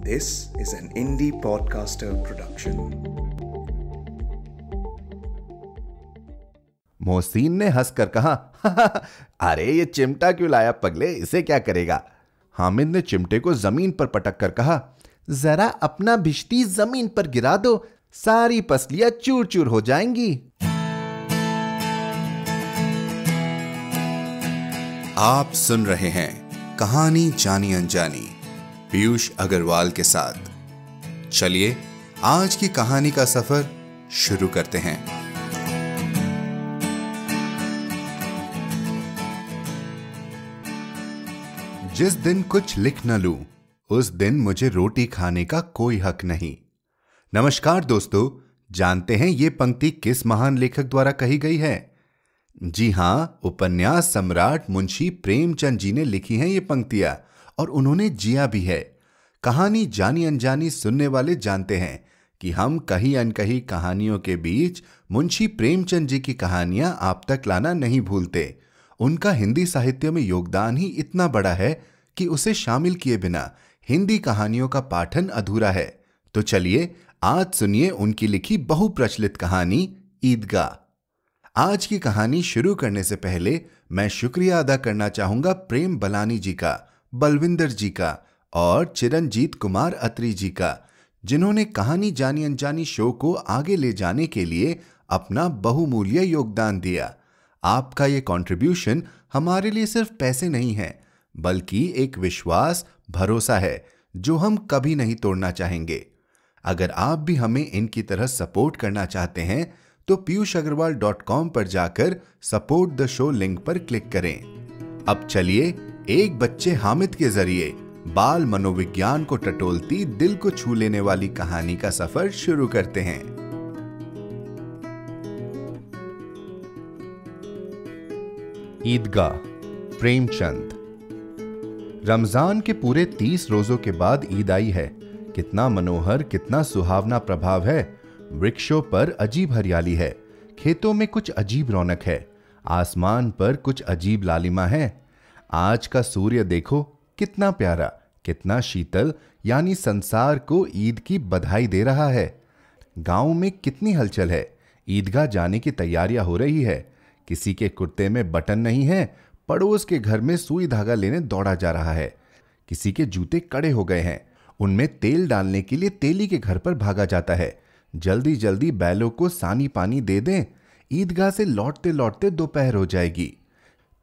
This is an indie podcaster production. Mohsin ने हंसकर कहा, अरे ये चिमटा क्यों लाया पगले, इसे क्या करेगा। हामिद ने चिमटे को जमीन पर पटक कर कहा, जरा अपना भिश्ती जमीन पर गिरा दो, सारी पसलियां चूर चूर हो जाएंगी। आप सुन रहे हैं कहानी जानी अनजानी पीयूष अग्रवाल के साथ। चलिए आज की कहानी का सफर शुरू करते हैं। जिस दिन कुछ लिख न लूं, उस दिन मुझे रोटी खाने का कोई हक नहीं। नमस्कार दोस्तों, जानते हैं ये पंक्ति किस महान लेखक द्वारा कही गई है? जी हां, उपन्यास सम्राट मुंशी प्रेमचंद जी ने लिखी हैं ये पंक्तियां, और उन्होंने जिया भी है। कहानी जानी अनजानी सुनने वाले जानते हैं कि हम कहीं अनकहीं कहानियों के बीच मुंशी प्रेमचंद जी की कहानियां आप तक लाना नहीं भूलते। उनका हिंदी साहित्य में योगदान ही इतना बड़ा है कि उसे शामिल किए बिना हिंदी कहानियों का पाठन अधूरा है। तो चलिए आज सुनिए उनकी लिखी बहुप्रचलित कहानी ईदगाह। आज की कहानी शुरू करने से पहले मैं शुक्रिया अदा करना चाहूंगा प्रेम बलानी जी का, बलविंदर जी का और चिरंजीत कुमार अत्री जी का, जिन्होंने कहानी जानी अनजानी शो को आगे ले जाने के लिए अपना बहुमूल्य योगदान दिया। आपका ये कंट्रीब्यूशन हमारे लिए सिर्फ पैसे नहीं है, बल्कि एक विश्वास, भरोसा है जो हम कभी नहीं तोड़ना चाहेंगे। अगर आप भी हमें इनकी तरह सपोर्ट करना चाहते हैं तो piyushagarwal.com पर जाकर सपोर्ट द शो लिंक पर क्लिक करें। अब चलिए एक बच्चे हामिद के जरिए बाल मनोविज्ञान को टटोलती, दिल को छू लेने वाली कहानी का सफर शुरू करते हैं। ईदगाह, प्रेमचंद। रमजान के पूरे 30 रोजों के बाद ईद आई है। कितना मनोहर, कितना सुहावना प्रभाव है। वृक्षों पर अजीब हरियाली है, खेतों में कुछ अजीब रौनक है, आसमान पर कुछ अजीब लालिमा है। आज का सूर्य देखो, कितना प्यारा, कितना शीतल, यानी संसार को ईद की बधाई दे रहा है। गांव में कितनी हलचल है। ईदगाह जाने की तैयारियां हो रही है। किसी के कुर्ते में बटन नहीं है, पड़ोस के घर में सुई धागा लेने दौड़ा जा रहा है। किसी के जूते कड़े हो गए हैं, उनमें तेल डालने के लिए तेली के घर पर भागा जाता है। जल्दी जल्दी बैलों को सानी पानी दे दें, ईदगाह से लौटते लौटते दोपहर हो जाएगी।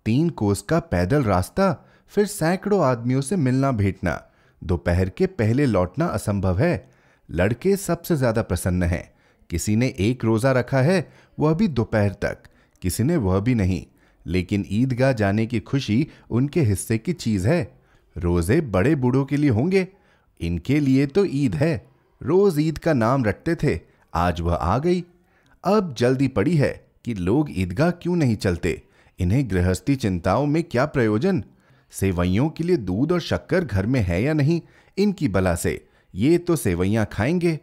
3 कोस का पैदल रास्ता, फिर सैकड़ों आदमियों से मिलना भेंटना। दोपहर के पहले लौटना असंभव है। लड़के सबसे ज्यादा प्रसन्न हैं। किसी ने 1 रोजा रखा है, वह भी दोपहर तक, किसी ने वह भी नहीं। लेकिन ईदगाह जाने की खुशी उनके हिस्से की चीज है। रोजे बड़े बूढ़ों के लिए होंगे, इनके लिए तो ईद है। रोज ईद का नाम रटते थे, आज वह आ गई। अब जल्दी पड़ी है कि लोग ईदगाह क्यों नहीं चलते। इन्हें गृहस्थी चिंताओं में क्या प्रयोजन। सेवैयों के लिए दूध और शक्कर घर में है या नहीं, इनकी बला से ये तो सेवैयां खाएंगे।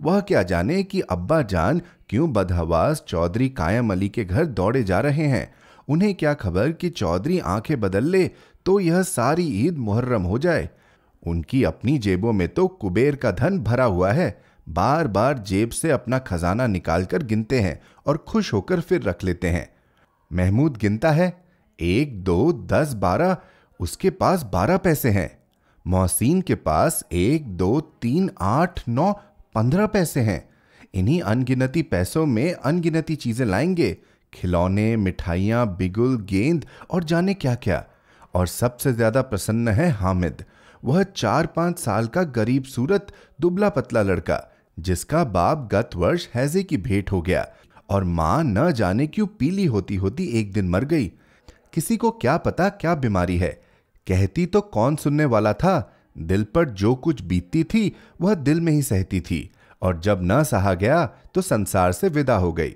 वह क्या जाने कि अब्बा जान क्यों बदहवास चौधरी कायम अली के घर दौड़े जा रहे हैं। उन्हें क्या खबर कि चौधरी आंखें बदल ले तो यह सारी ईद मुहर्रम हो जाए। उनकी अपनी जेबों में तो कुबेर का धन भरा हुआ है। बार बार जेब से अपना खजाना निकालकर गिनते हैं और खुश होकर फिर रख लेते हैं। महमूद गिनता है, 1, 2, 10, 12, उसके पास 12 पैसे हैं। मोहसिन के पास 1, 2, 3, 8, 9, 15 पैसे हैं। इन्हीं अनगिनती पैसों में अनगिनती चीजें लाएंगे, खिलौने, मिठाइयां, बिगुल, गेंद और जाने क्या क्या। और सबसे ज्यादा प्रसन्न है हामिद, वह 4-5 साल का गरीब सूरत दुबला पतला लड़का, जिसका बाप गत वर्ष हैजे की भेंट हो गया और मां न जाने क्यों पीली होती होती एक दिन मर गई। किसी को क्या पता क्या बीमारी है, कहती तो कौन सुनने वाला था। दिल पर जो कुछ बीतती थी वह दिल में ही सहती थी, और जब न सहा गया तो संसार से विदा हो गई।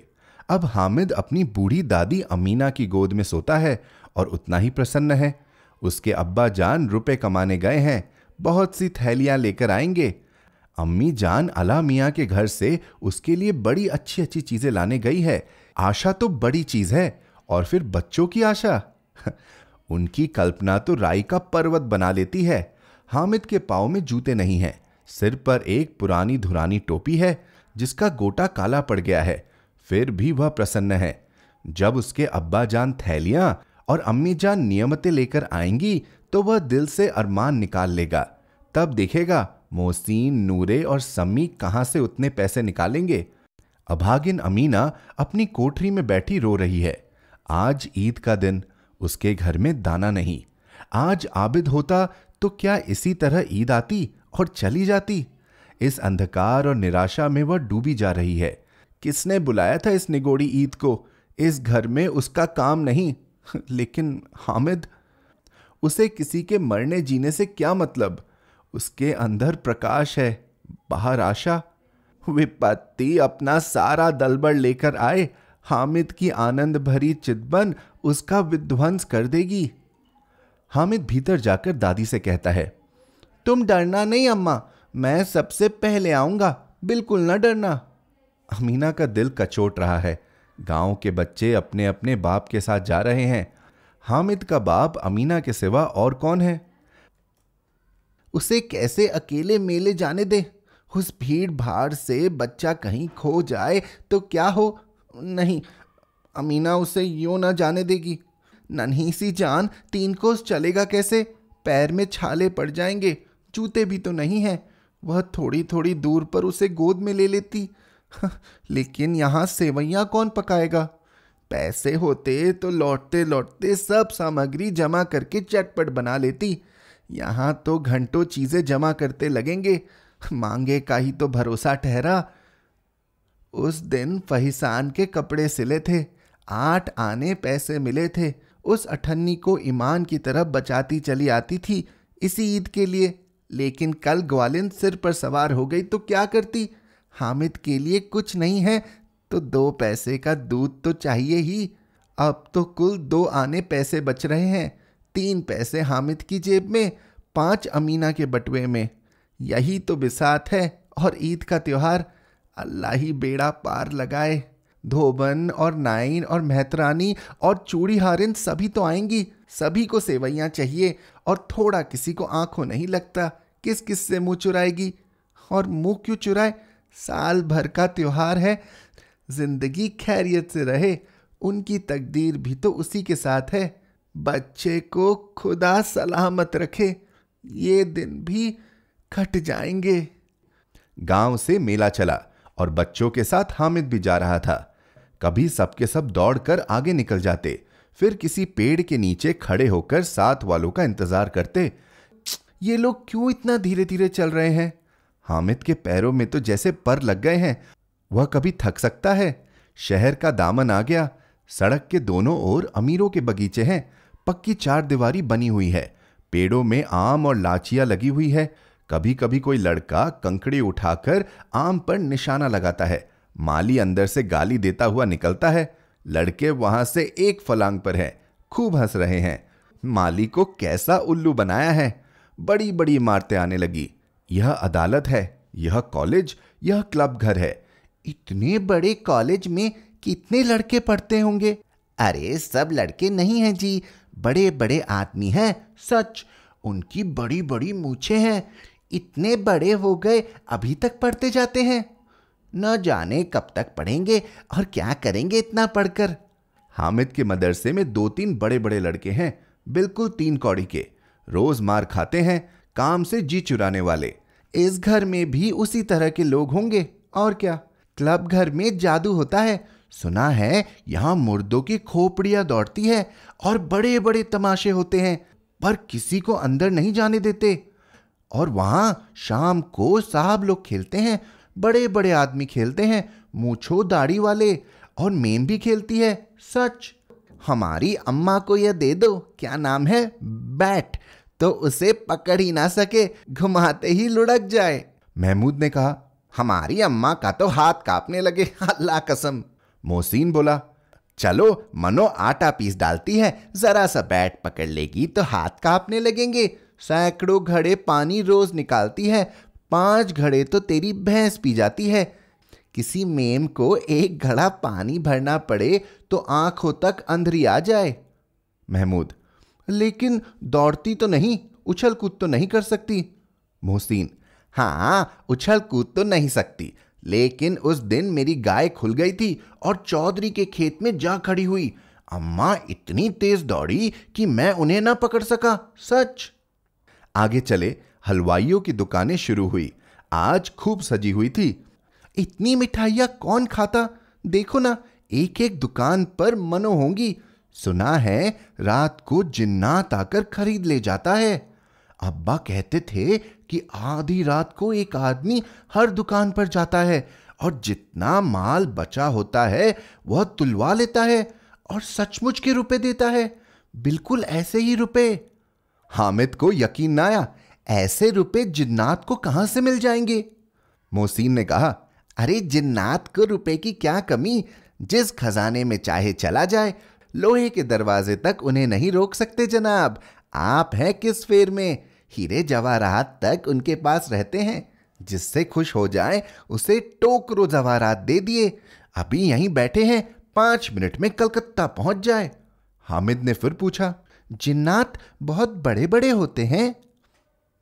अब हामिद अपनी बूढ़ी दादी अमीना की गोद में सोता है और उतना ही प्रसन्न है। उसके अब्बा जान रुपए कमाने गए हैं, बहुत सी थैलियां लेकर आएंगे। अम्मी जान अला मियां के घर से उसके लिए बड़ी अच्छी अच्छी चीजें लाने गई है। आशा तो बड़ी चीज है, और फिर बच्चों की आशा उनकी कल्पना तो राई का पर्वत बना लेती है। हामिद के पांव में जूते नहीं हैं, सिर पर एक पुरानी धुरानी टोपी है जिसका गोटा काला पड़ गया है, फिर भी वह प्रसन्न है। जब उसके अब्बा जान थैलियां और अम्मी जान नियमतें लेकर आएंगी तो वह दिल से अरमान निकाल लेगा। तब देखेगा मोहसिन, नूरे और सम्मी कहां से उतने पैसे निकालेंगे। अभागिन अमीना अपनी कोठरी में बैठी रो रही है। आज ईद का दिन, उसके घर में दाना नहीं। आज आबिद होता तो क्या इसी तरह ईद आती और चली जाती। इस अंधकार और निराशा में वह डूबी जा रही है। किसने बुलाया था इस निगोड़ी ईद को? इस घर में उसका काम नहीं। लेकिन हामिद, उसे किसी के मरने जीने से क्या मतलब? उसके अंदर प्रकाश है, बाहर आशा। विपत्ति अपना सारा दलबड़ लेकर आए, हामिद की आनंद भरी चितबन उसका विध्वंस कर देगी। हामिद भीतर जाकर दादी से कहता है, तुम डरना नहीं अम्मा, मैं सबसे पहले आऊंगा, बिल्कुल ना डरना। अमीना का दिल कचोट रहा है। गांव के बच्चे अपने अपने बाप के साथ जा रहे हैं। हामिद का बाप अमीना के सिवा और कौन है? उसे कैसे अकेले मेले जाने दे? उस भीड़ भाड़ से बच्चा कहीं खो जाए तो क्या हो? नहीं, अमीना उसे यूं ना जाने देगी। नन्ही सी जान 3 कोस चलेगा कैसे? पैर में छाले पड़ जाएंगे, जूते भी तो नहीं हैं। वह थोड़ी थोड़ी दूर पर उसे गोद में ले लेती। लेकिन यहाँ सेवैयां कौन पकाएगा? पैसे होते तो लौटते लौटते सब सामग्री जमा करके चटपट बना लेती। यहाँ तो घंटों चीजें जमा करते लगेंगे, मांगे का ही तो भरोसा ठहरा। उस दिन फहीसान के कपड़े सिले थे, 8 आने पैसे मिले थे। उस अठन्नी को ईमान की तरफ बचाती चली आती थी इसी ईद के लिए। लेकिन कल ग्वालिन सिर पर सवार हो गई तो क्या करती? हामिद के लिए कुछ नहीं है तो 2 पैसे का दूध तो चाहिए ही। अब तो कुल 2 आने पैसे बच रहे हैं। 3 पैसे हामिद की जेब में, 5 अमीना के बटुए में। यही तो बिसात है और ईद का त्योहार। अल्लाह ही बेड़ा पार लगाए। धोबन और नाइन और मेहतरानी और चूड़ी हारिन सभी तो आएंगी। सभी को सेवैयां चाहिए और थोड़ा किसी को आंखों नहीं लगता। किस किस से मुंह चुराएगी? और मुंह क्यों चुराए? साल भर का त्योहार है, जिंदगी खैरियत से रहे। उनकी तकदीर भी तो उसी के साथ है। बच्चे को खुदा सलामत रखे, ये दिन भी कट जाएंगे। गांव से मेला चला और बच्चों के साथ हामिद भी जा रहा था। कभी सबके सब दौड़कर आगे निकल जाते, फिर किसी पेड़ के नीचे खड़े होकर साथ वालों का इंतजार करते। ये लोग क्यों इतना धीरे धीरे चल रहे हैं? हामिद के पैरों में तो जैसे पर लग गए हैं। वह कभी थक सकता है? शहर का दामन आ गया। सड़क के दोनों ओर अमीरों के बगीचे हैं। पक्की 4 दीवारी बनी हुई है। पेड़ों में आम और लाचियां लगी हुई है। कभी कभी कोई लड़का कंकड़ी उठाकर आम पर निशाना लगाता है। माली अंदर से गाली देता हुआ निकलता है। लड़के वहां से एक फलांग पर हैं, खूब हंस रहे हैं। माली को कैसा उल्लू बनाया है। बड़ी बड़ी इमारतें आने लगी। यह अदालत है, यह कॉलेज, यह क्लब घर है। इतने बड़े कॉलेज में कितने लड़के पढ़ते होंगे? अरे सब लड़के नहीं हैं जी, बड़े बड़े आदमी हैं। सच, उनकी बड़ी बड़ी मूछें हैं। इतने बड़े हो गए अभी तक पढ़ते जाते हैं। न जाने कब तक पढ़ेंगे और क्या करेंगे इतना पढ़कर। हामिद के मदरसे में 2-3 बड़े बड़े लड़के हैं, बिल्कुल 3 कौड़ी के। रोज मार खाते हैं, काम से जी चुराने वाले। इस घर में भी उसी तरह के लोग होंगे और क्या। क्लब घर में जादू होता है। सुना है यहाँ मुर्दों की खोपड़ियां दौड़ती है और बड़े बड़े तमाशे होते हैं, पर किसी को अंदर नहीं जाने देते। और वहां शाम को साहब लोग खेलते हैं, बड़े बड़े आदमी खेलते हैं, मूंछों दाढ़ी वाले। और मेम भी खेलती है। सच, हमारी अम्मा को यह दे दो, क्या नाम है, बैट, तो उसे पकड़ ही ना सके, घुमाते ही लुढ़क जाए। महमूद ने कहा, हमारी अम्मा का तो हाथ कांपने लगे, अल्लाह कसम। मोहसिन बोला, चलो मनो आटा पीस डालती है, जरा सा बैट पकड़ लेगी तो हाथ कांपने लगेंगे। सैकड़ों घड़े पानी रोज निकालती है, 5 घड़े तो तेरी भैंस पी जाती है। किसी मेम को 1 घड़ा पानी भरना पड़े तो आंखों तक अंधेरी आ जाए। महमूद, लेकिन दौड़ती तो नहीं, उछल कूद तो नहीं कर सकती। मोहसिन, हाँ, उछल कूद तो नहीं सकती, लेकिन उस दिन मेरी गाय खुल गई थी और चौधरी के खेत में जा खड़ी हुई। अम्मा इतनी तेज दौड़ी कि मैं उन्हें ना पकड़ सका, सच। आगे चले, हलवाइयों की दुकानें शुरू हुई। आज खूब सजी हुई थी। इतनी मिठाइयां कौन खाता, देखो ना, एक एक दुकान पर मनो होंगी। सुना है रात को जिन्नात आकर खरीद ले जाता है। अब्बा कहते थे कि आधी रात को एक आदमी हर दुकान पर जाता है और जितना माल बचा होता है वह तुलवा लेता है और सचमुच के रुपए देता है, बिल्कुल ऐसे ही रुपए। हामिद को यकीन ना आया, ऐसे रुपए जिन्नात को कहां से मिल जाएंगे। मोहसिन ने कहा, अरे जिन्नात को रुपए की क्या कमी, जिस खजाने में चाहे चला जाए, लोहे के दरवाजे तक उन्हें नहीं रोक सकते जनाब। आप हैं किस फेर में, हीरे जवाहरात तक उनके पास रहते हैं। जिससे खुश हो जाए उसे टोकरो जवाहरात दे दिए, अभी यहीं बैठे हैं, 5 मिनट में कलकत्ता पहुंच जाए। हामिद ने फिर पूछा, जिन्नात बहुत बड़े बड़े होते हैं?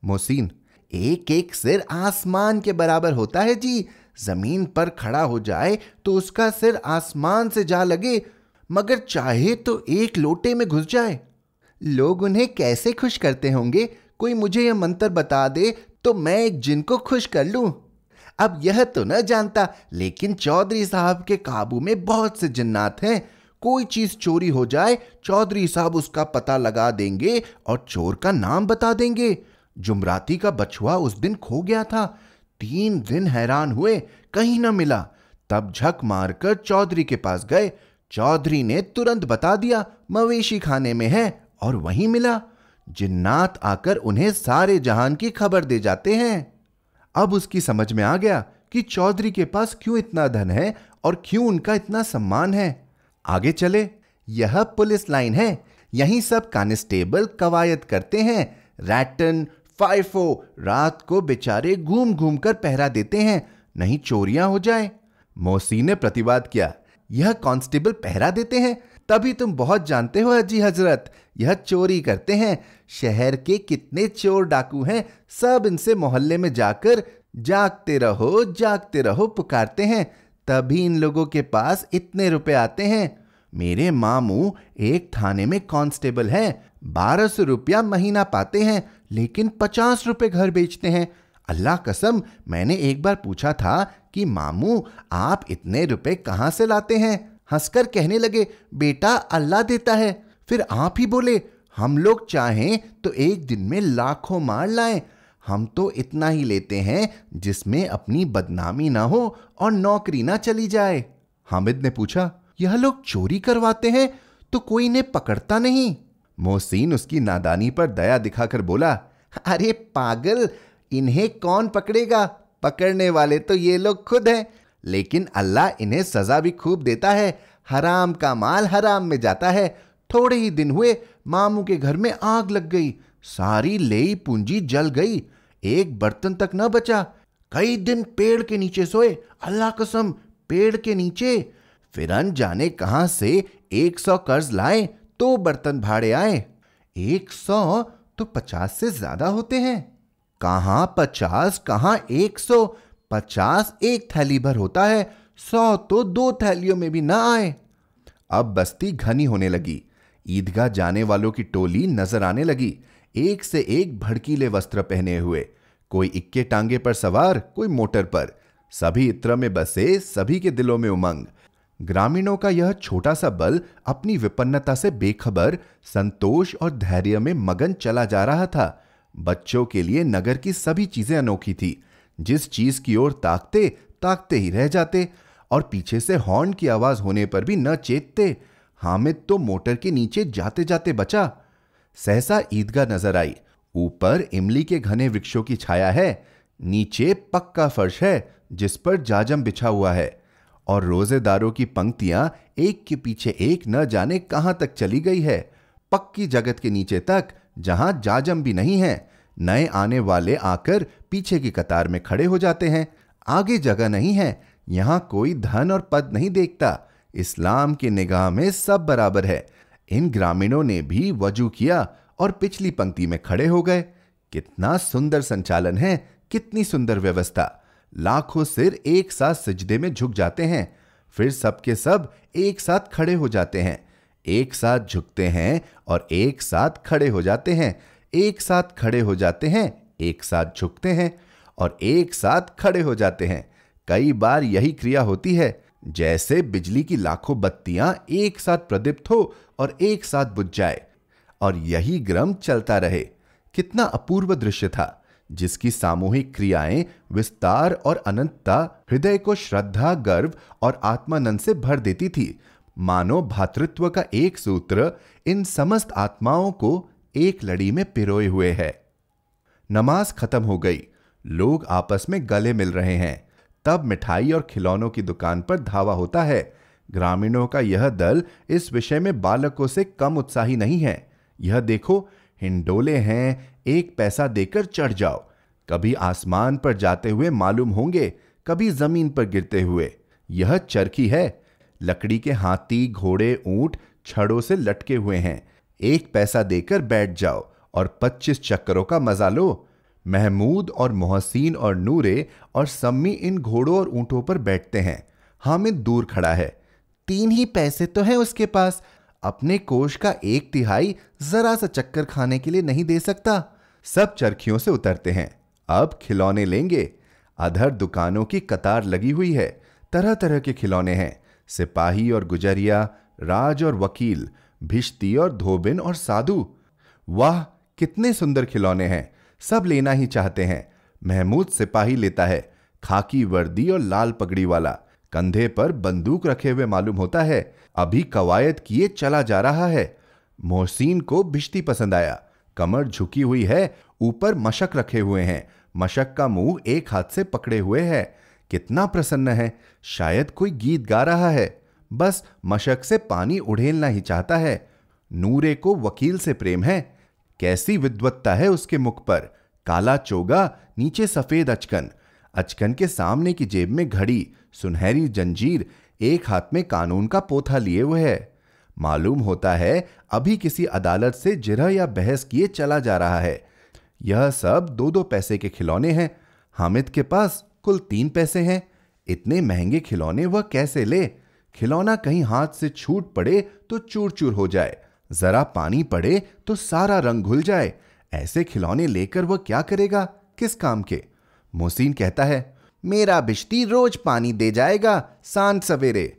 मोहसिन, एक एक सिर आसमान के बराबर होता है जी। जमीन पर खड़ा हो जाए तो उसका सिर आसमान से जा लगे, मगर चाहे तो एक लोटे में घुस जाए। लोग उन्हें कैसे खुश करते होंगे, कोई मुझे यह मंत्र बता दे तो मैं एक जिन को खुश कर लूं। अब यह तो न जानता, लेकिन चौधरी साहब के काबू में बहुत से जिन्नात हैं। कोई चीज चोरी हो जाए, चौधरी साहब उसका पता लगा देंगे और चोर का नाम बता देंगे। जुमराती का बछुआ उस दिन खो गया था, 3 दिन हैरान हुए, कहीं न मिला। तब झक मारकर चौधरी के पास गए। चौधरी ने तुरंत बता दिया, मवेशी खाने में है, और वहीं मिला। जिन्नात आकर उन्हें सारे जहान की खबर दे जाते हैं। अब उसकी समझ में आ गया कि चौधरी के पास क्यों इतना धन है और क्यों उनका इतना सम्मान है। आगे चले, यह पुलिस लाइन है, यहीं सब कांस्टेबल कवायद करते हैं। रैटन, फाइफो रात को बेचारे घूम घूम कर पहरा देते हैं, नहीं चोरियां हो जाए। मोहसिन ने प्रतिवाद किया, यह कांस्टेबल पहरा देते हैं, तभी तुम बहुत जानते हो हाजी हजरत, यह चोरी करते हैं। शहर के कितने चोर डाकू हैं, सब इनसे मोहल्ले में जाकर जागते रहो पुकारते हैं, तभी इन लोगों के पास इतने रुपए आते हैं। मेरे मामू एक थाने में कांस्टेबल हैं, 1200 रुपया महीना पाते हैं, लेकिन 50 रुपए घर बेचते हैं। अल्लाह कसम, मैंने एक बार पूछा था कि मामू आप इतने रुपए कहां से लाते हैं? हंसकर कहने लगे, बेटा अल्लाह देता है। फिर आप ही बोले, हम लोग चाहें तो एक दिन में लाखों मार लाएं, हम तो इतना ही लेते हैं जिसमें अपनी बदनामी ना हो और नौकरी ना चली जाए। हामिद ने पूछा, यह लोग चोरी करवाते हैं तो कोई इन्हें पकड़ता नहीं? मोहसिन उसकी नादानी पर दया दिखाकर बोला, अरे पागल, इन्हें कौन पकड़ेगा, पकड़ने वाले तो ये लोग खुद हैं, लेकिन अल्लाह इन्हें सजा भी खूब देता है। हराम का माल हराम में जाता है। थोड़े ही दिन हुए, मामू के घर में आग लग गई, सारी लेई पूंजी जल गई, एक बर्तन तक न बचा। कई दिन पेड़ के नीचे सोए, अल्लाह कसम पेड़ के नीचे। फिर अनजाने कहां से 100 कर्ज लाए तो बर्तन भाड़े आए। 100 तो 50 से ज्यादा होते हैं। कहां 50, कहां 100, 50 एक थैली भर होता है, 100 तो 2 थैलियों में भी ना आए। अब बस्ती घनी होने लगी। ईदगाह जाने वालों की टोली नजर आने लगी, एक से एक भड़कीले वस्त्र पहने हुए, कोई इक्के टांगे पर सवार, कोई मोटर पर। सभी इत्र में बसे, सभी के दिलों में उमंग। ग्रामीणों का यह छोटा सा बल अपनी विपन्नता से बेखबर, संतोष और धैर्य में मगन चला जा रहा था। बच्चों के लिए नगर की सभी चीजें अनोखी थी। जिस चीज की ओर ताकते ताकते ही रह जाते, और पीछे से हॉर्न की आवाज होने पर भी न चेतते। हामिद तो मोटर के नीचे जाते जाते बचा। सहसा ईदगाह नजर आई। ऊपर इमली के घने वृक्षों की छाया है, नीचे पक्का फर्श है जिस पर जाजम बिछा हुआ है, और रोजेदारों की पंक्तियां एक के पीछे एक न जाने कहां तक चली गई है, पक्की जगत के नीचे तक, जहां जाजम भी नहीं है। नए आने वाले आकर पीछे की कतार में खड़े हो जाते हैं। आगे जगह नहीं है, यहां कोई धन और पद नहीं देखता। इस्लाम की निगाह में सब बराबर है। इन ग्रामीणों ने भी वजू किया और पिछली पंक्ति में खड़े हो गए। कितना सुंदर संचालन है, कितनी सुंदर व्यवस्था। लाखों सिर एक साथ सजदे में झुक जाते हैं, फिर सबके सब एक साथ खड़े हो जाते हैं, एक साथ झुकते हैं और एक साथ खड़े हो जाते हैं, एक साथ खड़े हो जाते हैं, एक साथ झुकते हैं और एक साथ खड़े हो जाते हैं। कई बार यही क्रिया होती है, जैसे बिजली की लाखों बत्तियां एक साथ प्रदीप्त हो और एक साथ बुझ जाए, और यही क्रम चलता रहे। कितना अपूर्व दृश्य था, जिसकी सामूहिक क्रियाएं, विस्तार और अनंतता हृदय को श्रद्धा, गर्व और आत्मानंद से भर देती थी। मानो भातृत्व का एक सूत्र इन समस्त आत्माओं को एक लड़ी में पिरोए हुए है। नमाज खत्म हो गई, लोग आपस में गले मिल रहे हैं। तब मिठाई और खिलौनों की दुकान पर धावा होता है। ग्रामीणों का यह दल इस विषय में बालकों से कम उत्साही नहीं है। यह देखो, हिंडोले हैं, 1 पैसा देकर चढ़ जाओ। कभी आसमान पर जाते हुए मालूम होंगे, कभी जमीन पर गिरते हुए। यह चरखी है, लकड़ी के हाथी, घोड़े, ऊंट छड़ों से लटके हुए हैं। 1 पैसा देकर बैठ जाओ और 25 चक्करों का मजा लो। महमूद और मोहसिन और नूरे और सम्मी इन घोड़ों और ऊंटों पर बैठते हैं। हामिद दूर खड़ा है। 3 ही पैसे तो है उसके पास, अपने कोष का 1/3 जरा सा चक्कर खाने के लिए नहीं दे सकता। सब चरखियों से उतरते हैं। अब खिलौने लेंगे। अधर दुकानों की कतार लगी हुई है। तरह तरह के खिलौने हैं, सिपाही और गुजरिया, राज और वकील, भिश्ती और धोबिन और साधु। वाह, कितने सुंदर खिलौने हैं, सब लेना ही चाहते हैं। महमूद सिपाही लेता है, खाकी वर्दी और लाल पगड़ी वाला, कंधे पर बंदूक रखे हुए मालूम होता है, अभी कवायद किए चला जा रहा है। मोहसिन को भिश्ती पसंद आया, कमर झुकी हुई है, ऊपर मशक रखे हुए हैं, मशक का मुंह एक हाथ से पकड़े हुए है। कितना प्रसन्न है, शायद कोई गीत गा रहा है, बस मशक से पानी उड़ेलना ही चाहता है। नूरे को वकील से प्रेम है, कैसी विद्वत्ता है उसके मुख पर। काला चोगा, नीचे सफेद अचकन, अचकन के सामने की जेब में घड़ी, सुनहरी जंजीर, एक हाथ में कानून का पोथा लिए हुए है। मालूम होता है अभी किसी अदालत से जिरह या बहस किए चला जा रहा है। यह सब 2-2 पैसे के खिलौने हैं। हामिद के पास कुल 3 पैसे हैं। इतने महंगे खिलौने वह कैसे ले? खिलौना कहीं हाथ से छूट पड़े तो चूर चूर हो जाए, जरा पानी पड़े तो सारा रंग घुल जाए। ऐसे खिलौने लेकर वह क्या करेगा, किस काम के? मोहसिन कहता है, मेरा बिश्ती रोज पानी दे जाएगा सांझ सवेरे।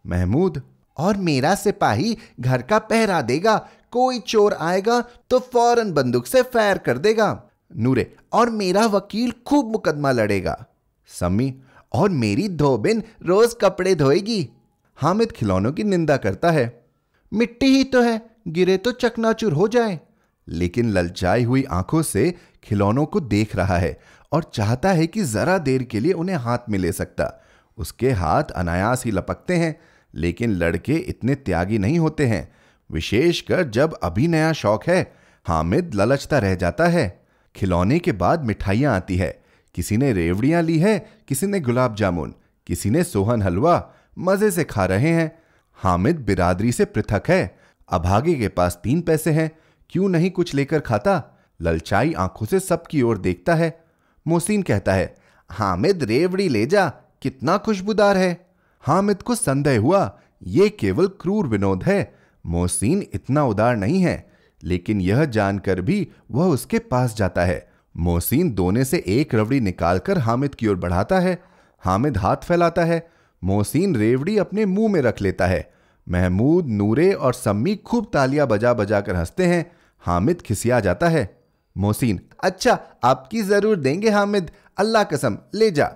महमूद, और मेरा सिपाही घर का पहरा देगा, कोई चोर आएगा तो फौरन बंदूक से फायर कर देगा। नूरे, और मेरा वकील खूब मुकदमा लड़ेगा। सम्मी, और मेरी धोबिन रोज कपड़े धोएगी। हामिद खिलौनों की निंदा करता है, मिट्टी ही तो है, गिरे तो चकनाचूर हो जाए। लेकिन ललचाई हुई आंखों से खिलौनों को देख रहा है और चाहता है कि जरा देर के लिए उन्हें हाथ में ले सकता। उसके हाथ अनायास ही लपकते हैं, लेकिन लड़के इतने त्यागी नहीं होते हैं, विशेषकर जब अभी नया शौक है। हामिद ललचता रह जाता है। खिलौने के बाद मिठाइयां आती है। किसी ने रेवड़ियां ली है, किसी ने गुलाब जामुन, किसी ने सोहन हलवा, मजे से खा रहे हैं। हामिद बिरादरी से पृथक है। अभागे के पास 3 पैसे हैं, क्यों नहीं कुछ लेकर खाता? ललचाई आंखों से सबकी ओर देखता है। मोहसिन कहता है, हामिद रेवड़ी ले जा, कितना खुशबूदार है। हामिद को संदेह हुआ, यह केवल क्रूर विनोद है। मोहसिन इतना उदार नहीं है, लेकिन यह जानकर भी वह उसके पास जाता है। मोहसिन दोने से एक रवड़ी निकालकर हामिद की ओर बढ़ाता है। हामिद हाथ फैलाता है। मोहसिन रेवड़ी अपने मुंह में रख लेता है। महमूद, नूरे और सम्मी खूब तालियां बजा बजा कर हंसते हैं। हामिद खिसिया जाता है। मोहसिन, अच्छा आपकी जरूर देंगे हामिद, अल्लाह कसम ले जा।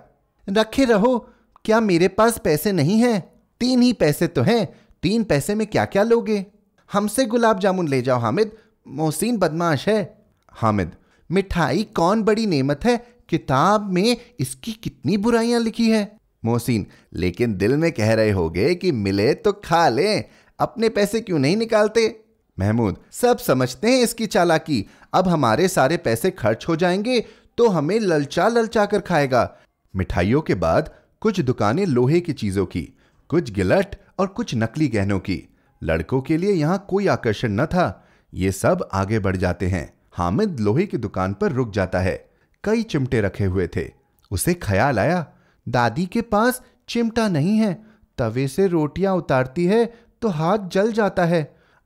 रखे रहो, क्या मेरे पास पैसे नहीं हैं? 3 ही पैसे तो हैं, 3 पैसे में क्या क्या लोगे? हमसे गुलाब जामुन ले जाओ हामिद, मोहसिन बदमाश है। हामिद, मिठाई कौन बड़ी नेमत है, किताब में इसकी कितनी बुराइयां लिखी है। मोहसिन, लेकिन दिल में कह रहे होगे कि मिले तो खा लें, अपने पैसे क्यों नहीं निकालते? महमूद, सब समझते हैं इसकी चालाकी, अब हमारे सारे पैसे खर्च हो जाएंगे तो हमें ललचा ललचा कर खाएगा। मिठाइयों के बाद कुछ दुकानें लोहे की चीजों की, कुछ गिलट और कुछ नकली गहनों की। लड़कों के लिए यहां कोई आकर्षण न था। ये सब आगे बढ़ जाते हैं। हामिद लोहे की दुकान पर रुक जाता है। कई चिमटे रखे हुए थे। उसे ख्याल आया, दादी के पास चिमटा नहीं है, तवे से रोटियां उतारती है तो हाथ जल जाता है।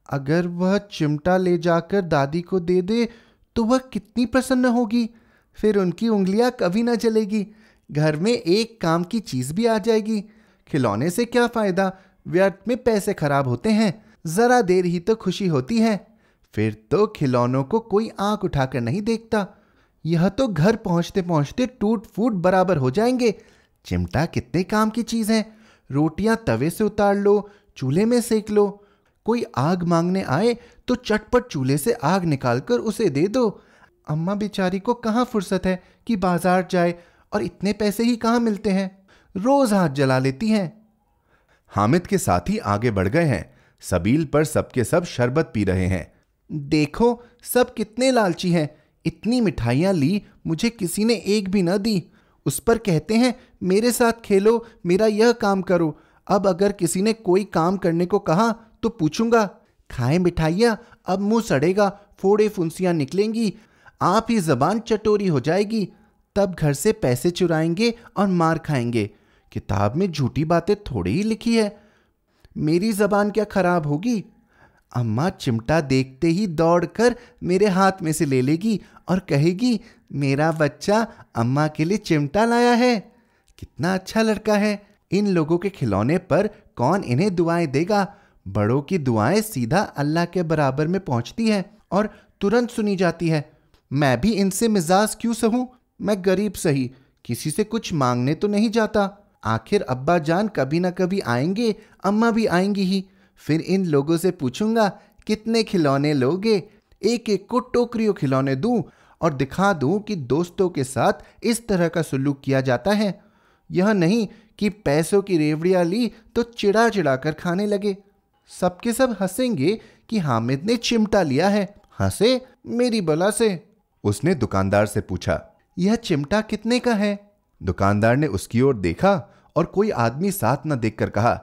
अगर वह चिमटा ले जाकर दादी को दे दे तो वह कितनी प्रसन्न होगी, फिर उनकी उंगलियां कभी ना जलेगी। घर में एक काम की चीज भी आ जाएगी। खिलौने से क्या फायदा, व्यर्थ में पैसे खराब होते हैं, जरा देर ही तो खुशी होती है, फिर तो खिलौनों को कोई आंख उठाकर नहीं देखता। यह तो घर पहुंचते पहुंचते टूट फूट बराबर हो जाएंगे। चिमटा कितने काम की चीज है, रोटियां तवे से उतार लो, चूल्हे में सेक लो, कोई आग मांगने आए तो चटपट चूल्हे से आग निकालकर उसे दे दो। अम्मा बेचारी को कहाँ फुर्सत है कि बाजार जाए, और इतने पैसे ही कहाँ मिलते हैं, रोज हाथ जला लेती हैं। हामिद के साथी आगे बढ़ गए हैं। सबील पर सबके सब शरबत पी रहे हैं। देखो सब कितने लालची हैं, इतनी मिठाइयां ली, मुझे किसी ने एक भी न दी। उस पर कहते हैं मेरे साथ खेलो, मेरा यह काम करो। अब अगर किसी ने कोई काम करने को कहा तो पूछूंगा, खाए मिठाइयां, अब मुंह सड़ेगा, फोड़े फुंसियां निकलेंगी, आप ही जबान चटोरी हो जाएगी। तब घर से पैसे चुराएंगे और मार खाएंगे। किताब में झूठी बातें थोड़ी ही लिखी है, मेरी जबान क्या खराब होगी। अम्मा चिमटा देखते ही दौड़कर मेरे हाथ में से ले लेगी और कहेगी, मेरा बच्चा अम्मा के लिए चिमटा लाया है, कितना अच्छा लड़का है। इन लोगों के खिलौने पर कौन इन्हें दुआएं देगा। बड़ों की दुआएं सीधा अल्लाह के बराबर में पहुंचती हैं और तुरंत सुनी जाती है। मैं भी इनसे मिजाज क्यों सहूं, मैं गरीब सही, किसी से कुछ मांगने तो नहीं जाता। आखिर अब्बा जान कभी ना कभी आएंगे, अम्मा भी आएंगी ही, फिर इन लोगों से पूछूंगा कितने खिलौने लोगे, एक एक को टोकरियों खिलौने दूं और दिखा दूं कि दोस्तों के साथ इस तरह का सुलूक किया जाता है। यह नहीं कि पैसों की रेवड़ियां ली तो चिढ़ा चिढ़ा कर खाने लगे। सबके सब हंसेंगे कि हामिद ने चिमटा लिया है, हंसे मेरी बला से। उसने दुकानदार से पूछा, यह चिमटा कितने का है? दुकानदार ने उसकी ओर देखा और कोई आदमी साथ न देखकर कहा,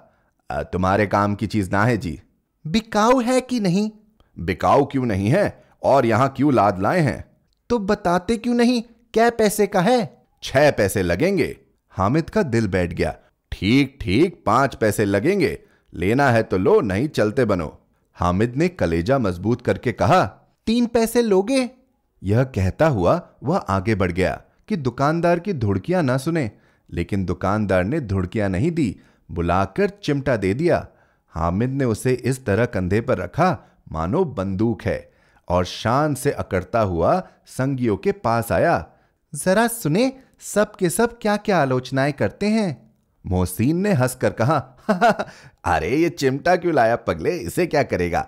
तुम्हारे काम की चीज ना है जी। बिकाऊ है कि नहीं? बिकाऊ क्यों नहीं है, और यहां क्यों लाद लाए हैं? तो बताते क्यों नहीं, क्या पैसे का है? 6 पैसे लगेंगे। हामिद का दिल बैठ गया। ठीक ठीक 5 पैसे लगेंगे, लेना है तो लो, नहीं चलते बनो। हामिद ने कलेजा मजबूत करके कहा, 3 पैसे लोगे? यह कहता हुआ वह आगे बढ़ गया कि दुकानदार की धुड़कियां ना सुने, लेकिन दुकानदार ने धुड़कियां नहीं दी, बुलाकर चिमटा दे दिया। हामिद ने उसे इस तरह कंधे पर रखा मानो बंदूक है और शान से अकड़ता हुआ संगियों के पास आया। जरा सुने सब के सब क्या क्या आलोचनाएं करते हैं। मोहसिन ने हंसकर कहा, अरे ये चिमटा क्यों लाया पगले, इसे क्या करेगा?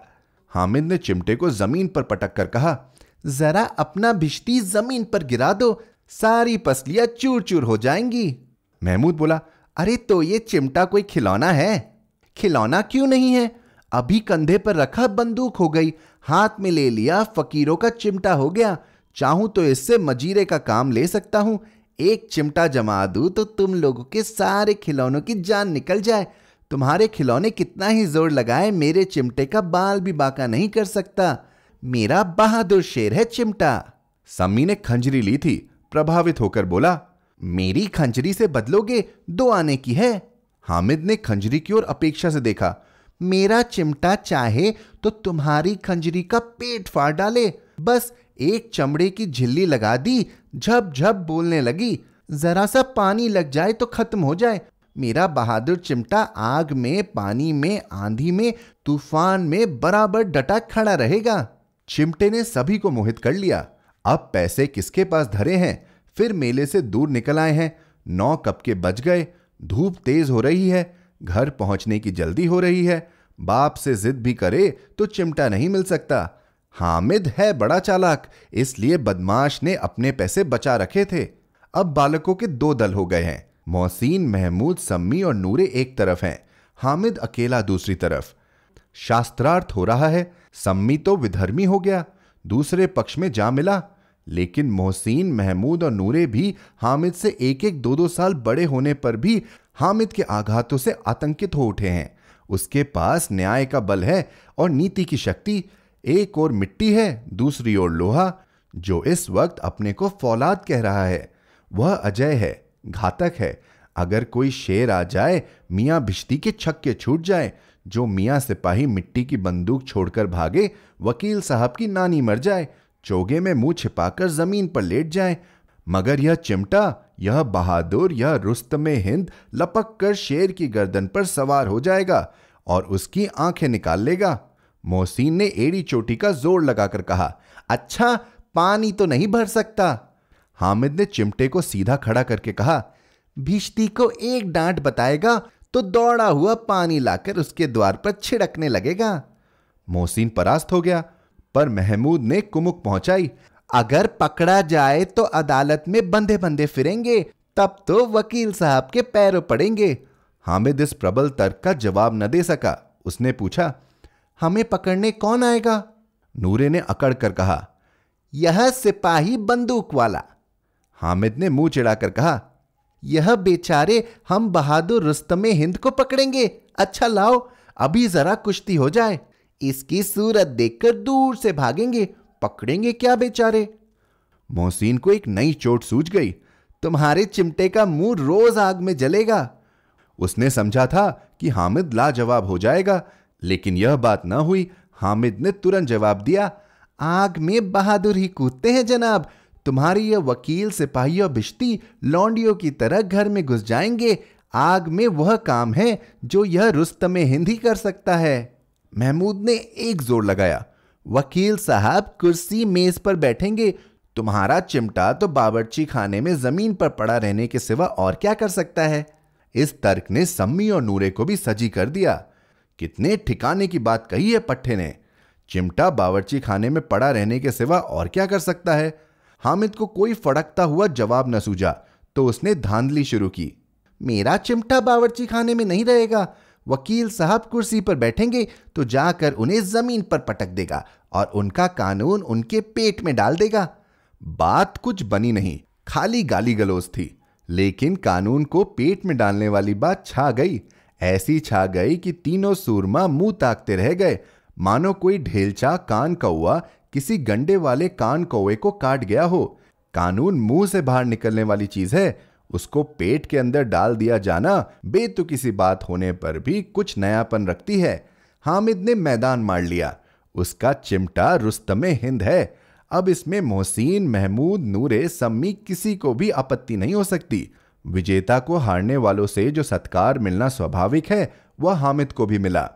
हामिद ने चिमटे को जमीन पर पटक कर कहा, जरा अपना भिश्ती जमीन पर गिरा दो, सारी पसलियां चूर चूर हो जाएंगी। महमूद बोला, अरे तो ये चिमटा कोई खिलौना है? खिलौना क्यों नहीं है, अभी कंधे पर रखा बंदूक हो गई, हाथ में ले लिया फकीरों का चिमटा हो गया। चाहूं तो इससे मजीरे का काम ले सकता हूं, एक चिमटा जमा दूं तो तुम लोगों के सारे खिलौनों की जान निकल जाए। तुम्हारे खिलौने कितना ही जोर लगाए, मेरे चिमटे का बाल भी बाका नहीं कर सकता। मेरा बहादुर शेर है चिमटा। सम्मी ने खंजरी ली थी, प्रभावित होकर बोला, मेरी खंजरी से बदलोगे, 2 आने की है। हामिद ने खंजरी की ओर अपेक्षा से देखा। मेरा चिमटा चाहे तो तुम्हारी खंजरी का पेट फाड़ डाले, बस एक चमड़े की झिल्ली लगा दी, झप झप बोलने लगी, जरा सा पानी लग जाए तो खत्म हो जाए। मेरा बहादुर चिमटा आग में, पानी में, आंधी में, तूफान में बराबर डटा खड़ा रहेगा। चिमटे ने सभी को मोहित कर लिया। अब पैसे किसके पास धरे हैं, फिर मेले से दूर निकल आए हैं। 9 कब के बज गए, धूप तेज हो रही है, घर पहुंचने की जल्दी हो रही है। बाप से जिद भी करे तो चिमटा नहीं मिल सकता। हामिद है बड़ा चालाक, इसलिए बदमाश ने अपने पैसे बचा रखे थे। अब बालकों के 2 दल हो गए हैं। मोहसिन, महमूद, सम्मी और नूरे एक तरफ हैं, हामिद अकेला दूसरी तरफ। शास्त्रार्थ हो रहा है। सम्मी तो विधर्मी हो गया, दूसरे पक्ष में जा मिला, लेकिन मोहसिन, महमूद और नूरे भी हामिद से 1-1, 2-2 साल बड़े होने पर भी हामिद के आघातों से आतंकित हो उठे हैं। उसके पास न्याय का बल है और नीति की शक्ति। एक ओर मिट्टी है, दूसरी ओर लोहा। जो इस वक्त अपने को फौलाद कह रहा है। वह अजय है, घातक है। अगर कोई शेर आ जाए, मियाँ भिश्ती के छक्के छूट जाए, जो मियाँ सिपाही मिट्टी की बंदूक छोड़कर भागे, वकील साहब की नानी मर जाए, चोगे में मुंह छिपाकर जमीन पर लेट जाए, मगर यह चिमटा, यह बहादुर, यह रुस्तमे हिंद लपक कर शेर की गर्दन पर सवार हो जाएगा और उसकी आंखें निकाल लेगा। मोहसिन ने एड़ी चोटी का जोर लगाकर कहा, अच्छा, पानी तो नहीं भर सकता। हामिद ने चिमटे को सीधा खड़ा करके कहा, भिश्ती को एक डांट बताएगा तो दौड़ा हुआ पानी लाकर उसके द्वार पर छिड़कने लगेगा। मोहसिन परास्त हो गया, पर महमूद ने कुमुक पहुंचाई, अगर पकड़ा जाए तो अदालत में बंधे बंधे फिरेंगे, तब तो वकील साहब के पैरों पड़ेंगे। हामिद इस प्रबल तर्क का जवाब न दे सका। उसने पूछा, हमें पकड़ने कौन आएगा? नूरे ने अकड़ कर कहा, यह सिपाही बंदूक वाला। हामिद ने मुंह चिढ़ाकर कहा, यह बेचारे हम बहादुर रुस्तमे हिंद को पकड़ेंगे। अच्छा लाओ, अभी जरा कुश्ती हो जाए, इसकी सूरत देखकर दूर से भागेंगे, पकड़ेंगे क्या बेचारे। मोहसिन को एक नई चोट सूझ गई, तुम्हारे चिमटे का मुंह रोज आग में जलेगा। उसने समझा था कि हामिद लाजवाब हो जाएगा, लेकिन यह बात न हुई। हामिद ने तुरंत जवाब दिया, आग में बहादुर ही कूदते हैं जनाब। तुम्हारी यह वकील, सिपाही और भिश्ती लौंडियों की तरह घर में घुस जाएंगे। आग में वह काम है जो यह रुस्तमे हिंद ही कर सकता है। महमूद ने एक जोर लगाया, वकील साहब कुर्सी मेज पर बैठेंगे, तुम्हारा चिमटा तो बावर्ची खाने में जमीन पर पड़ा रहने के सिवा और क्या कर सकता है। इस तर्क ने सम्मी और नूरे को भी सजी कर दिया। कितने ठिकाने की बात कही है पट्टे ने। चिमटा बावर्ची खाने में पड़ा रहने के सिवा और क्या कर सकता है। हामिद को कोई फड़कता हुआ जवाब न सूझा, तो उसने धांधली शुरू की, मेरा चिमटा बावर्ची खाने में नहीं रहेगा। वकील साहब कुर्सी पर बैठेंगे तो जाकर उन्हें जमीन पर पटक देगा और उनका कानून उनके पेट में डाल देगा। बात कुछ बनी नहीं, खाली गाली गलौज थी, लेकिन कानून को पेट में डालने वाली बात छा गई। ऐसी छा गई कि तीनों सूरमा मुंह ताकते रह गए, मानो कोई ढेलचा कान कौआ किसी गंडे वाले कान कौवे को काट गया हो। कानून मुंह से बाहर निकलने वाली चीज है, उसको पेट के अंदर डाल दिया जाना बेतुकी सी बात होने पर भी कुछ नयापन रखती है। हामिद ने मैदान मार लिया। उसका चिमटा रुस्तमे हिंद है। अब इसमें मोहसिन, महमूद, नूरे, सम्मी किसी को भी आपत्ति नहीं हो सकती। विजेता को हारने वालों से जो सत्कार मिलना स्वाभाविक है, वह हामिद को भी मिला।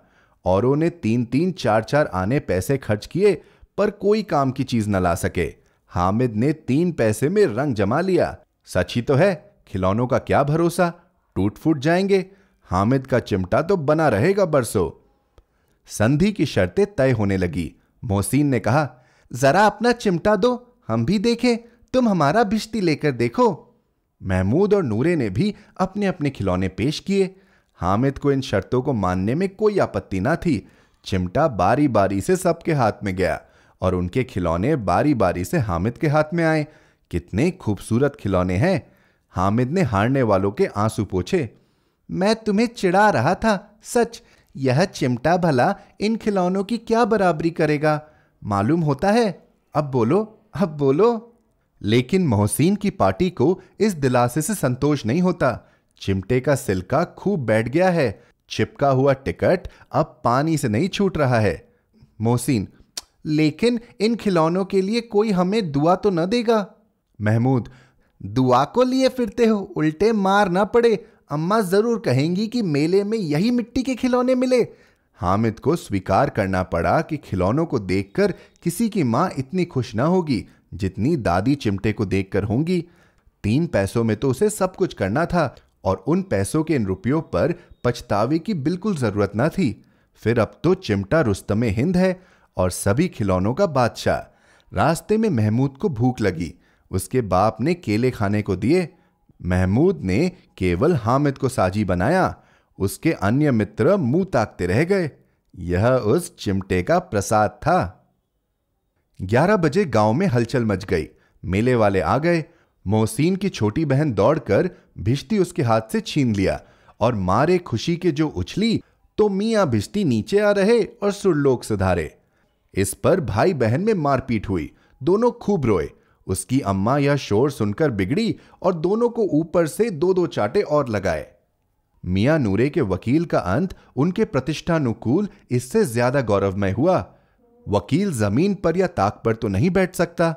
औरों ने 3-3, 4-4 आने पैसे खर्च किए, पर कोई काम की चीज न ला सके। हामिद ने 3 पैसे में रंग जमा लिया। सच ही तो है, खिलौनों का क्या भरोसा, टूट फूट जाएंगे। हामिद का चिमटा तो बना रहेगा बरसों। संधि की शर्तें तय होने लगी। मोहसिन ने कहा, जरा अपना चिमटा दो, हम भी देखें, तुम हमारा भिश्ती लेकर देखो। महमूद और नूरे ने भी अपने अपने खिलौने पेश किए। हामिद को इन शर्तों को मानने में कोई आपत्ति ना थी। चिमटा बारी बारी से सबके हाथ में गया और उनके खिलौने बारी बारी से हामिद के हाथ में आए। कितने खूबसूरत खिलौने हैं। हामिद ने हारने वालों के आंसू पोंछे। मैं तुम्हें चिढ़ा रहा था, सच। यह चिमटा भला इन खिलौनों की क्या बराबरी करेगा, मालूम होता है। अब बोलो, अब बोलो। लेकिन मोहसिन की पार्टी को इस दिलासे से संतोष नहीं होता। चिमटे का सिलका खूब बैठ गया है। चिपका हुआ टिकट अब पानी से नहीं छूट रहा है। मोहसिन, लेकिन इन खिलौनों के लिए कोई हमें दुआ तो न देगा। महमूद, दुआ को लिए फिरते हो, उल्टे मार ना पड़े। अम्मा जरूर कहेंगी कि मेले में यही मिट्टी के खिलौने मिले। हामिद को स्वीकार करना पड़ा कि खिलौनों को देखकर किसी की मां इतनी खुश ना होगी जितनी दादी चिमटे को देखकर होंगी। 3 पैसों में तो उसे सब कुछ करना था और उन पैसों के इन रुपयों पर पछतावे की बिल्कुल जरूरत ना थी। फिर अब तो चिमटा रुस्तमे हिंद है और सभी खिलौनों का बादशाह। रास्ते में महमूद को भूख लगी। उसके बाप ने केले खाने को दिए। महमूद ने केवल हामिद को साजी बनाया। उसके अन्य मित्र मुंह ताकते रह गए। यह उस चिमटे का प्रसाद था। 11 बजे गांव में हलचल मच गई। मेले वाले आ गए। मोहसिन की छोटी बहन दौड़कर भिश्ती उसके हाथ से छीन लिया और मारे खुशी के जो उछली तो मियां भिश्ती नीचे आ रहे और सुरलोक सुधारे। इस पर भाई बहन में मारपीट हुई। दोनों खूब रोए। उसकी अम्मा यह शोर सुनकर बिगड़ी और दोनों को ऊपर से 2-2 चाटे और लगाए। मियां नूरे के वकील का अंत उनके प्रतिष्ठानुकूल इससे ज्यादा गौरवमय हुआ। वकील जमीन पर या ताक पर तो नहीं बैठ सकता,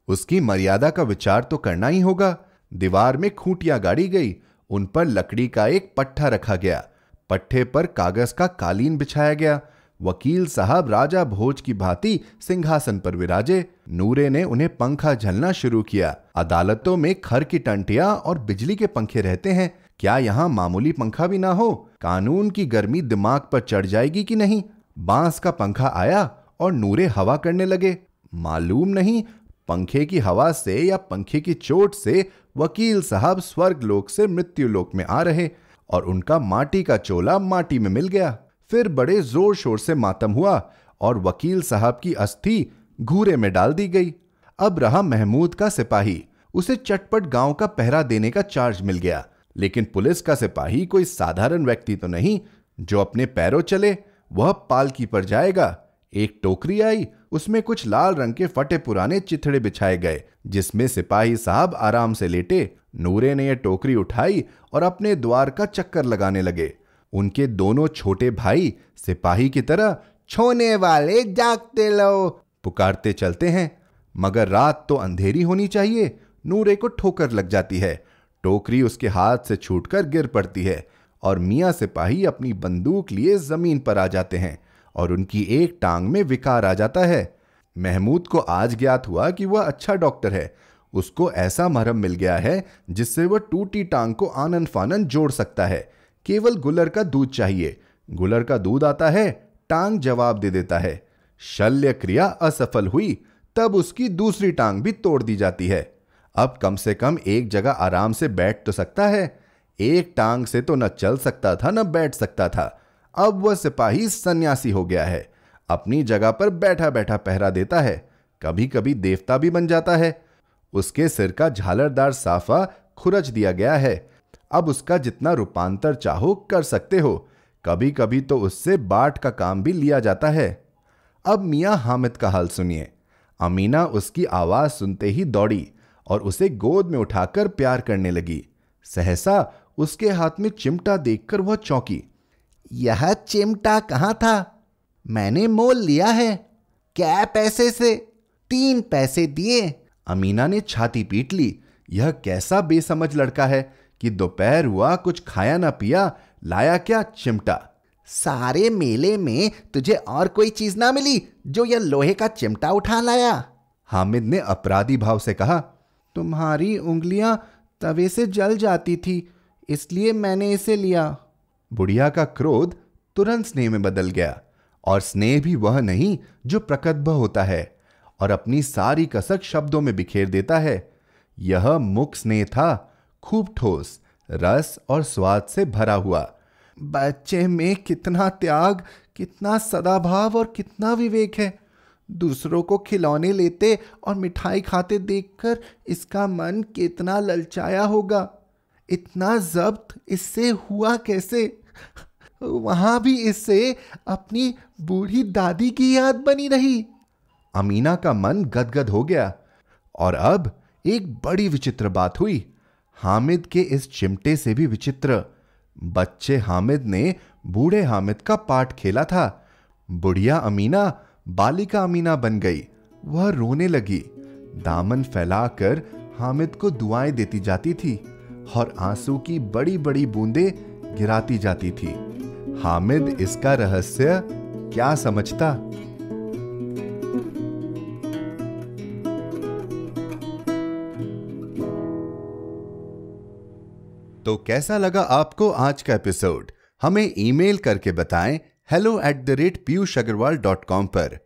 उसकी मर्यादा का विचार तो करना ही होगा। दीवार में खूंटियां गाड़ी गई, उन पर लकड़ी का एक पट्ठा रखा गया, पट्ठे पर कागज का कालीन बिछाया गया। वकील साहब राजा भोज की भांति सिंहासन पर विराजे। नूरे ने उन्हें पंखा झलना शुरू किया। अदालतों में खर की टंटियां और बिजली के पंखे रहते हैं, क्या यहां मामूली पंखा भी ना हो? कानून की गर्मी दिमाग पर चढ़ जाएगी कि नहीं? बांस का पंखा आया और नूरे हवा करने लगे। मालूम नहीं पंखे की हवा से या पंखे की चोट से वकील साहब स्वर्ग लोक से मृत्यु लोक में आ रहे और उनका माटी का चोला माटी में मिल गया। फिर बड़े जोर शोर से मातम हुआ और वकील साहब की अस्थि घूरे में डाल दी गई। अब रहा महमूद का सिपाही, उसे चटपट गांव का पहरा देने का चार्ज मिल गया। लेकिन पुलिस का सिपाही कोई साधारण व्यक्ति तो नहीं जो अपने पैरों चले, वह पालकी पर जाएगा। एक टोकरी आई, उसमें कुछ लाल रंग के फटे पुराने चिथड़े बिछाए गए जिसमें सिपाही साहब आराम से लेटे। नूरे ने यह टोकरी उठाई और अपने द्वार का चक्कर लगाने लगे। उनके दोनों छोटे भाई सिपाही की तरह छोने वाले जागते लो पुकारते चलते हैं, मगर रात तो अंधेरी होनी चाहिए। नूरे को ठोकर लग जाती है, टोकरी उसके हाथ से छूटकर गिर पड़ती है और मियां सिपाही अपनी बंदूक लिए जमीन पर आ जाते हैं और उनकी एक टांग में विकार आ जाता है। महमूद को आज ज्ञात हुआ कि वह अच्छा डॉक्टर है। उसको ऐसा मरहम मिल गया है जिससे वह टूटी टांग को आनन फानन जोड़ सकता है। केवल गुलर का दूध चाहिए, गुलर का दूध आता है, टांग जवाब दे देता है। शल्य क्रिया असफल हुई, तब उसकी दूसरी टांग भी तोड़ दी जाती है। अब कम से कम एक जगह आराम से बैठ तो सकता है। एक टांग से तो न चल सकता था न बैठ सकता था। अब वह सिपाही सन्यासी हो गया है, अपनी जगह पर बैठा बैठा पहरा देता है, कभी कभी देवता भी बन जाता है। उसके सिर का झालरदार साफा खुरच दिया गया है, अब उसका जितना रूपांतर चाहो कर सकते हो। कभी कभी तो उससे बाट का काम भी लिया जाता है। अब मियां हामिद का हाल सुनिए। अमीना उसकी आवाज सुनते ही दौड़ी और उसे गोद में उठाकर प्यार करने लगी। सहसा उसके हाथ में चिमटा देखकर वह चौंकी। यह चिमटा कहां था? मैंने मोल लिया है। क्या पैसे से? 3 पैसे दिए। अमीना ने छाती पीट ली। यह कैसा बेसमझ लड़का है कि दोपहर हुआ कुछ खाया ना पिया, लाया क्या चिमटा। सारे मेले में तुझे और कोई चीज ना मिली जो यह लोहे का चिमटा उठा लाया? हामिद ने अपराधी भाव से कहा। तुम्हारी उंगलियां तवे से जल जाती थी, इसलिए मैंने इसे लिया। बुढ़िया का क्रोध तुरंत स्नेह में बदल गया, और स्नेह भी वह नहीं जो प्रकटभ होता है और अपनी सारी कसक शब्दों में बिखेर देता है। यह मुख स्नेह था, खूब ठोस, रस और स्वाद से भरा हुआ। बच्चे में कितना त्याग, कितना सदाभाव और कितना विवेक है। दूसरों को खिलौने लेते और मिठाई खाते देखकर इसका मन कितना ललचाया होगा। इतना जब्त इससे हुआ कैसे? वहां भी इससे अपनी बूढ़ी दादी की याद बनी रही। अमीना का मन गदगद हो गया। और अब एक बड़ी विचित्र बात हुई। हामिद के इस चिमटे से भी विचित्र। बच्चे हामिद ने बूढ़े हामिद का पाठ खेला था। बुढ़िया अमीना बालिका अमीना बन गई। वह रोने लगी, दामन फैलाकर हामिद को दुआएं देती जाती थी और आंसू की बड़ी बड़ी बूंदें गिराती जाती थी। हामिद इसका रहस्य क्या समझता? तो कैसा लगा आपको आज का एपिसोड? हमें ईमेल करके बताएं hello@piyushagarwal.com पर।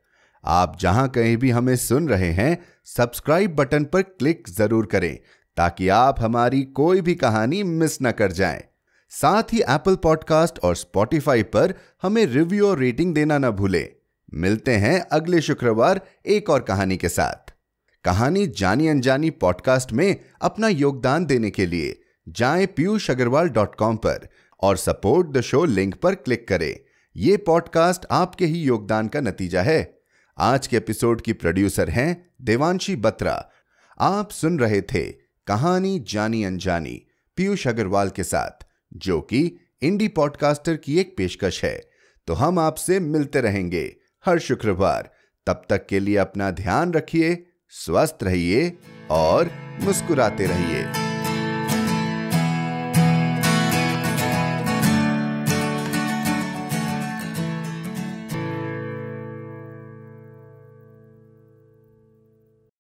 आप जहां कहीं भी हमें सुन रहे हैं, सब्सक्राइब बटन पर क्लिक जरूर करें ताकि आप हमारी कोई भी कहानी मिस न कर जाएं। साथ ही एप्पल पॉडकास्ट और स्पॉटिफाई पर हमें रिव्यू और रेटिंग देना न भूलें। मिलते हैं अगले शुक्रवार एक और कहानी के साथ। कहानी जानी अनजानी पॉडकास्ट में अपना योगदान देने के लिए जाएं piyushagarwal.com पर और सपोर्ट द शो लिंक पर क्लिक करें। यह पॉडकास्ट आपके ही योगदान का नतीजा है। आज के एपिसोड की प्रोड्यूसर हैं देवांशी बत्रा। आप सुन रहे थे कहानी जानी अनजानी पीयूष अग्रवाल के साथ, जो कि इंडी पॉडकास्टर की एक पेशकश है। तो हम आपसे मिलते रहेंगे हर शुक्रवार। तब तक के लिए अपना ध्यान रखिए, स्वस्थ रहिए और मुस्कुराते रहिए।